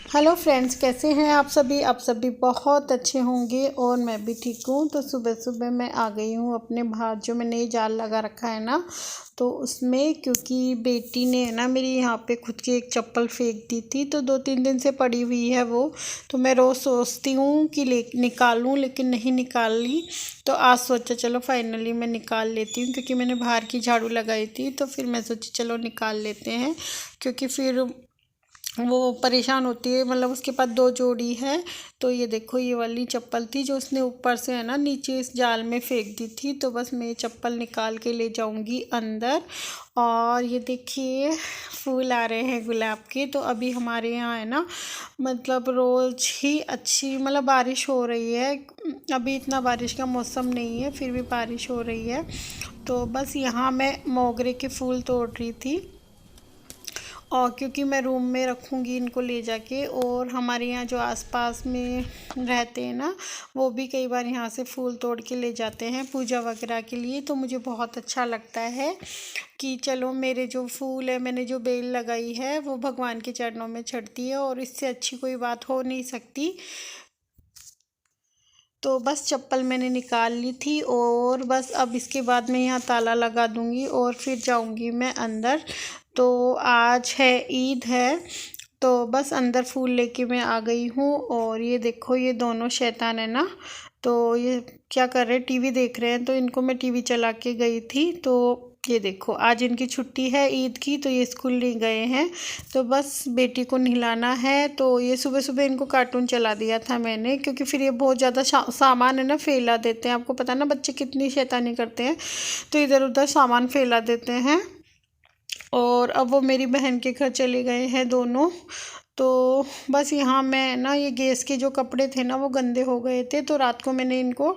Hello friends, कैसे हैं आप सभी बहुत अच्छे होंगे और मैं भी ठीक हूँ। तो सुबह सुबह मैं आ गई हूँ अपने बाहर, जो मैंने ये जाल लगा रखा है ना, तो उसमें क्योंकि बेटी ने है ना मेरी यहाँ पे खुद की एक चप्पल फेंक दी थी, तो 2-3 दिन से पड़ी हुई है वो। तो मैं रोज़ सोचती हूँ कि ले निकालूँ, लेकिन नहीं निकाल ली। तो आज सोचा चलो फाइनली मैं निकाल लेती हूँ, क्योंकि मैंने बाहर की झाड़ू लगाई थी, तो फिर मैं सोची चलो निकाल लेते हैं, क्योंकि फिर वो परेशान होती है। मतलब उसके पास 2 जोड़ी है। तो ये देखो, ये वाली चप्पल थी जो उसने ऊपर से है ना नीचे इस जाल में फेंक दी थी। तो बस मैं ये चप्पल निकाल के ले जाऊंगी अंदर। और ये देखिए, फूल आ रहे हैं गुलाब के। तो अभी हमारे यहाँ है ना, मतलब रोज़ ही अच्छी मतलब बारिश हो रही है। अभी इतना बारिश का मौसम नहीं है, फिर भी बारिश हो रही है। तो बस यहाँ मैं मोगरे के फूल तोड़ रही थी, और क्योंकि मैं रूम में रखूँगी इनको ले जाके। और हमारे यहाँ जो आसपास में रहते हैं ना, वो भी कई बार यहाँ से फूल तोड़ के ले जाते हैं पूजा वगैरह के लिए। तो मुझे बहुत अच्छा लगता है कि चलो, मेरे जो फूल है, मैंने जो बेल लगाई है, वो भगवान के चरणों में चढ़ती है, और इससे अच्छी कोई बात हो नहीं सकती। तो बस चप्पल मैंने निकाल ली थी, और बस अब इसके बाद मैं यहाँ ताला लगा दूँगी और फिर जाऊँगी मैं अंदर। तो आज है, ईद है। तो बस अंदर फूल लेके मैं आ गई हूँ। और ये देखो, ये दोनों शैतान है ना, तो ये क्या कर रहे हैं, टीवी देख रहे हैं। तो इनको मैं टीवी चला के गई थी। तो ये देखो, आज इनकी छुट्टी है ईद की, तो ये स्कूल नहीं गए हैं। तो बस बेटी को नहलाना है। तो ये सुबह सुबह इनको कार्टून चला दिया था मैंने, क्योंकि फिर ये बहुत ज़्यादा सामान है ना फैला देते हैं। आपको पता है ना, बच्चे कितनी शैतानी करते हैं, तो इधर उधर सामान फैला देते हैं। और अब वो मेरी बहन के घर चले गए हैं दोनों। तो बस यहाँ मैं ना, ये गैस के जो कपड़े थे ना, वो गंदे हो गए थे। तो रात को मैंने इनको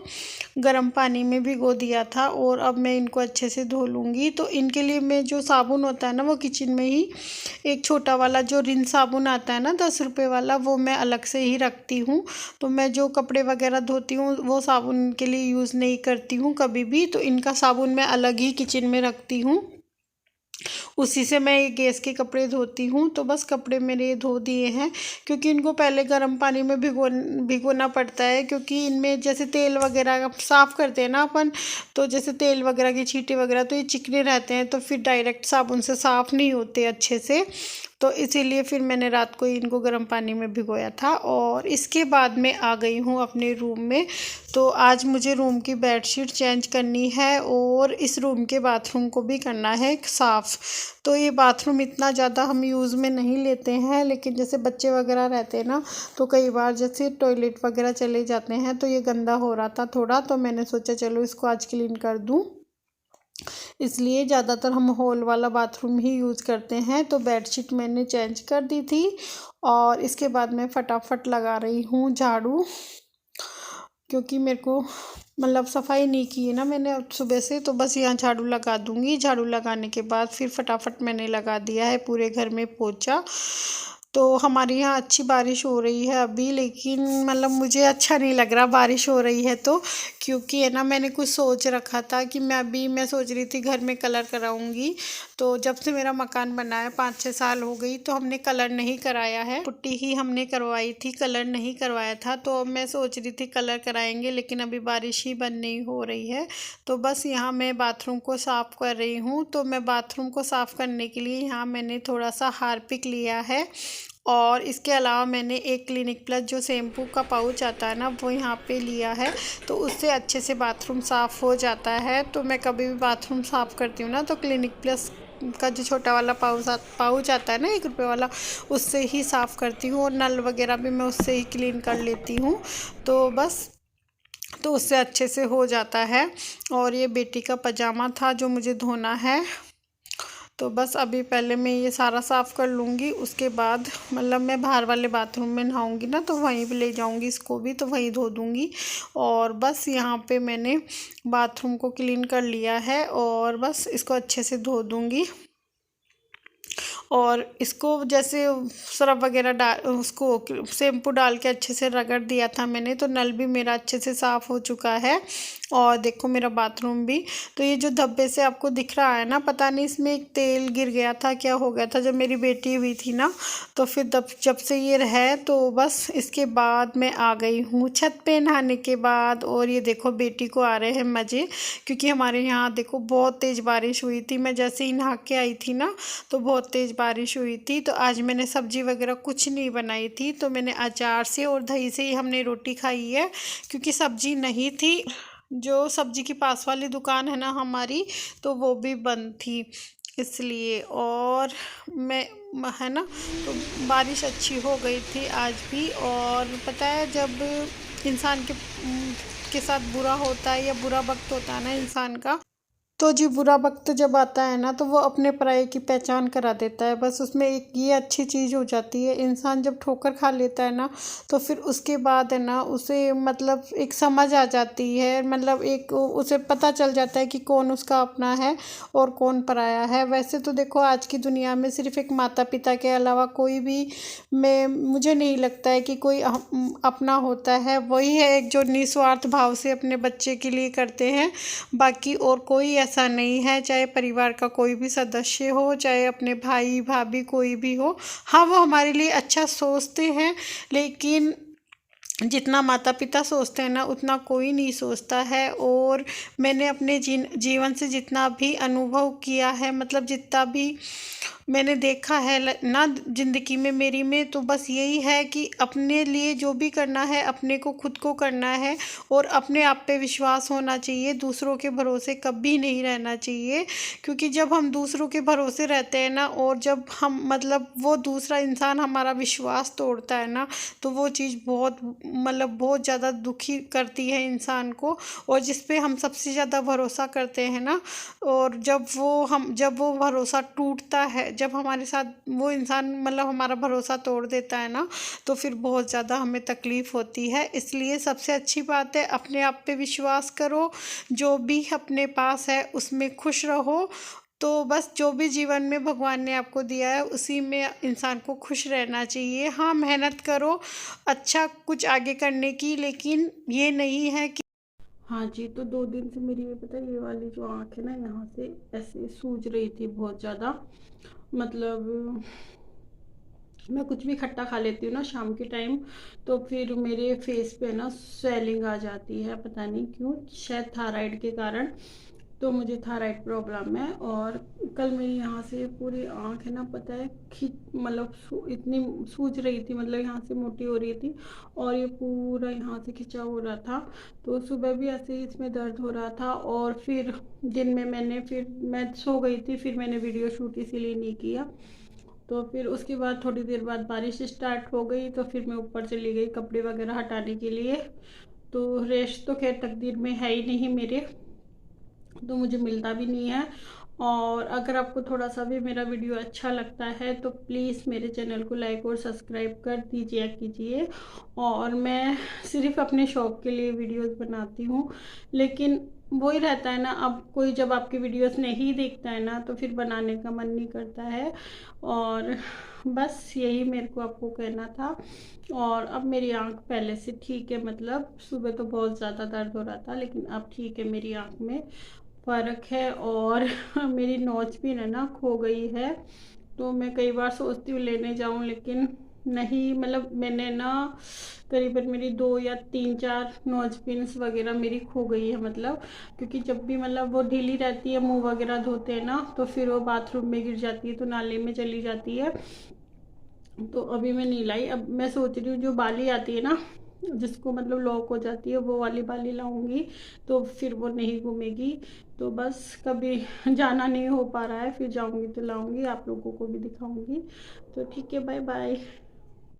गर्म पानी में भिगो दिया था, और अब मैं इनको अच्छे से धो लूँगी। तो इनके लिए मैं जो साबुन होता है ना, वो किचन में ही एक छोटा वाला जो रिन साबुन आता है ना, 10 रुपये वाला, वो मैं अलग से ही रखती हूँ। तो मैं जो कपड़े वगैरह धोती हूँ, वो साबुन के लिए यूज़ नहीं करती हूँ कभी भी। तो इनका साबुन मैं अलग ही किचन में रखती हूँ, उसी से मैं ये गैस के कपड़े धोती हूँ। तो बस कपड़े मेरे ये धो दिए हैं, क्योंकि इनको पहले गर्म पानी में भिगोना पड़ता है, क्योंकि इनमें जैसे तेल वगैरह साफ़ करते हैं ना अपन, तो जैसे तेल वगैरह की छींटे वगैरह, तो ये चिकने रहते हैं, तो फिर डायरेक्ट साबुन से साफ़ नहीं होते अच्छे से। तो इसीलिए फिर मैंने रात को ही इनको गर्म पानी में भिगोया था। और इसके बाद मैं आ गई हूँ अपने रूम में। तो आज मुझे रूम की बेडशीट चेंज करनी है, और इस रूम के बाथरूम को भी करना है साफ़। तो ये बाथरूम इतना ज़्यादा हम यूज़ में नहीं लेते हैं, लेकिन जैसे बच्चे वगैरह रहते हैं ना, तो कई बार जैसे टॉयलेट वगैरह चले जाते हैं, तो ये गंदा हो रहा था थोड़ा। तो मैंने सोचा चलो इसको आज क्लीन कर दूँ, इसलिए ज़्यादातर हम हॉल वाला बाथरूम ही यूज़ करते हैं। तो बेडशीट मैंने चेंज कर दी थी, और इसके बाद मैं फटाफट लगा रही हूँ झाड़ू, क्योंकि मेरे को मतलब सफाई नहीं की है ना मैंने अब सुबह से। तो बस यहाँ झाड़ू लगा दूँगी। झाड़ू लगाने के बाद फिर फटाफट मैंने लगा दिया है पूरे घर में पोछा। तो हमारे यहाँ अच्छी बारिश हो रही है अभी, लेकिन मतलब मुझे अच्छा नहीं लग रहा बारिश हो रही है तो, क्योंकि है ना, मैंने कुछ सोच रखा था कि मैं सोच रही थी घर में कलर कराऊंगी। तो जब से मेरा मकान बना है 5-6 साल हो गई, तो हमने कलर नहीं कराया है, पुट्टी ही हमने करवाई थी, कलर नहीं करवाया था। तो अब मैं सोच रही थी कलर कराएंगे, लेकिन अभी बारिश ही बंद नहीं हो रही है। तो बस यहाँ मैं बाथरूम को साफ़ कर रही हूँ। तो मैं बाथरूम को साफ़ करने के लिए यहाँ मैंने थोड़ा सा हार्पिक लिया है, और इसके अलावा मैंने एक क्लिनिक प्लस जो शैम्पू का पाउच आता है ना, वो यहाँ पे लिया है। तो उससे अच्छे से बाथरूम साफ़ हो जाता है। तो मैं कभी भी बाथरूम साफ़ करती हूँ ना, तो क्लिनिक प्लस का जो छोटा वाला पाउच आता है ना, 1 रुपये वाला, उससे ही साफ़ करती हूँ। और नल वगैरह भी मैं उससे ही क्लीन कर लेती हूँ। तो बस, तो उससे अच्छे से हो जाता है। और ये बेटी का पजामा था जो मुझे धोना है। तो बस अभी पहले मैं ये सारा साफ़ कर लूँगी, उसके बाद मतलब मैं बाहर वाले बाथरूम में नहाऊँगी ना, तो वहीं पे ले जाऊँगी इसको भी, तो वहीं धो दूँगी। और बस यहाँ पे मैंने बाथरूम को क्लीन कर लिया है, और बस इसको अच्छे से धो दूँगी। और इसको जैसे सर्फ वगैरह डाल, उसको शैम्पू डाल के अच्छे से रगड़ दिया था मैंने, तो नल भी मेरा अच्छे से साफ़ हो चुका है। और देखो मेरा बाथरूम भी, तो ये जो धब्बे से आपको दिख रहा है ना, पता नहीं इसमें एक तेल गिर गया था, क्या हो गया था जब मेरी बेटी हुई थी ना, तो फिर जब से ये है तो बस इसके बाद मैं आ गई हूँ छत पे नहाने के बाद। और ये देखो बेटी को आ रहे हैं मज़े, क्योंकि हमारे यहाँ देखो बहुत तेज़ बारिश हुई थी। मैं जैसे ही नहा के आई थी ना तो बहुत तेज़ बारिश हुई थी, तो आज मैंने सब्ज़ी वगैरह कुछ नहीं बनाई थी, तो मैंने अचार से और दही से ही हमने रोटी खाई है, क्योंकि सब्ज़ी नहीं थी। जो सब्ज़ी की पास वाली दुकान है ना हमारी, तो वो भी बंद थी इसलिए। और मैं है ना, तो बारिश अच्छी हो गई थी आज भी। और पता है जब इंसान के साथ बुरा होता है या बुरा वक्त होता है ना इंसान का, तो जी बुरा वक्त जब आता है ना तो वो अपने पराये की पहचान करा देता है। बस उसमें एक ये अच्छी चीज़ हो जाती है, इंसान जब ठोकर खा लेता है ना तो फिर उसके बाद है ना उसे मतलब एक समझ आ जाती है, मतलब एक उसे पता चल जाता है कि कौन उसका अपना है और कौन पराया है। वैसे तो देखो आज की दुनिया में सिर्फ एक माता पिता के अलावा कोई भी, मैं मुझे नहीं लगता है कि कोई अपना होता है। वही है एक जो निस्वार्थ भाव से अपने बच्चे के लिए करते हैं, बाकी और कोई ऐसा नहीं है। चाहे परिवार का कोई भी सदस्य हो, चाहे अपने भाई भाभी कोई भी हो, हाँ वो हमारे लिए अच्छा सोचते हैं, लेकिन जितना माता पिता सोचते हैं ना उतना कोई नहीं सोचता है। और मैंने अपने जीवन से जितना भी अनुभव किया है, मतलब जितना भी मैंने देखा है ना ज़िंदगी में मेरी में, तो बस यही है कि अपने लिए जो भी करना है अपने को खुद को करना है, और अपने आप पे विश्वास होना चाहिए, दूसरों के भरोसे कभी नहीं रहना चाहिए। क्योंकि जब हम दूसरों के भरोसे रहते हैं ना, और जब हम मतलब वो दूसरा इंसान हमारा विश्वास तोड़ता है ना, तो वो चीज़ बहुत मतलब बहुत ज़्यादा दुखी करती है इंसान को। और जिस पे हम सबसे ज़्यादा भरोसा करते हैं ना, और जब वो भरोसा टूटता है, जब हमारे साथ वो इंसान मतलब हमारा भरोसा तोड़ देता है ना, तो फिर बहुत ज़्यादा हमें तकलीफ़ होती है। इसलिए सबसे अच्छी बात है अपने आप पे विश्वास करो, जो भी अपने पास है उसमें खुश रहो। तो बस जो भी जीवन में भगवान ने आपको दिया है उसी में इंसान को खुश रहना चाहिए। हाँ मेहनत करो अच्छा कुछ आगे करने की, लेकिन ये नहीं है कि, हाँ जी, तो 2 दिन से मेरी ये पता है ये वाली जो आँख है ना यहाँ से ऐसे सूज रही थी बहुत ज़्यादा। मतलब मैं कुछ भी खट्टा खा लेती हूँ ना शाम के टाइम, तो फिर मेरे फेस पे ना स्वेलिंग आ जाती है, पता नहीं क्यों, शायद थायराइड के कारण। तो मुझे थायराइड प्रॉब्लम है। और कल मेरी यहाँ से पूरी आँख है ना पता है खिंच मतलब इतनी सूज रही थी, मतलब यहाँ से मोटी हो रही थी और ये पूरा यहाँ से खिंचा हो रहा था। तो सुबह भी ऐसे ही इसमें दर्द हो रहा था। और फिर दिन में मैं सो गई थी, फिर मैंने वीडियो शूट इसीलिए नहीं किया। तो फिर उसके बाद थोड़ी देर बाद बारिश स्टार्ट हो गई, तो फिर मैं ऊपर चली गई कपड़े वगैरह हटाने के लिए। तो रेस्ट तो खैर तकदीर में है ही नहीं मेरे, तो मुझे मिलता भी नहीं है। और अगर आपको थोड़ा सा भी मेरा वीडियो अच्छा लगता है तो प्लीज़ मेरे चैनल को लाइक और सब्सक्राइब कर दीजिए कीजिए। और मैं सिर्फ अपने शौक़ के लिए वीडियोस बनाती हूँ, लेकिन वही रहता है ना, अब कोई जब आपकी वीडियोस नहीं देखता है ना तो फिर बनाने का मन नहीं करता है। और बस यही मेरे को आपको कहना था। और अब मेरी आँख पहले से ठीक है, मतलब सुबह तो बहुत ज़्यादा दर्द हो रहा था लेकिन अब ठीक है, मेरी आँख में फ़र्क है। और मेरी नोच भी ना खो गई है, तो मैं कई बार सोचती हूँ लेने जाऊँ, लेकिन नहीं, मतलब मैंने ना करीबन मेरी 2 या 3-4 नोज पिन्स वगैरह मेरी खो गई है। मतलब क्योंकि जब भी मतलब वो ढीली रहती है, मुंह वगैरह धोते हैं ना, तो फिर वो बाथरूम में गिर जाती है, तो नाले में चली जाती है। तो अभी मैं नहीं लाई। अब मैं सोच रही हूँ जो बाली आती है ना, जिसको मतलब लॉक हो जाती है, वो वाली बाली लाऊंगी, तो फिर वो नहीं घूमेगी। तो बस कभी जाना नहीं हो पा रहा है, फिर जाऊंगी तो लाऊंगी, आप लोगों को भी दिखाऊंगी। तो ठीक है, बाय बाय।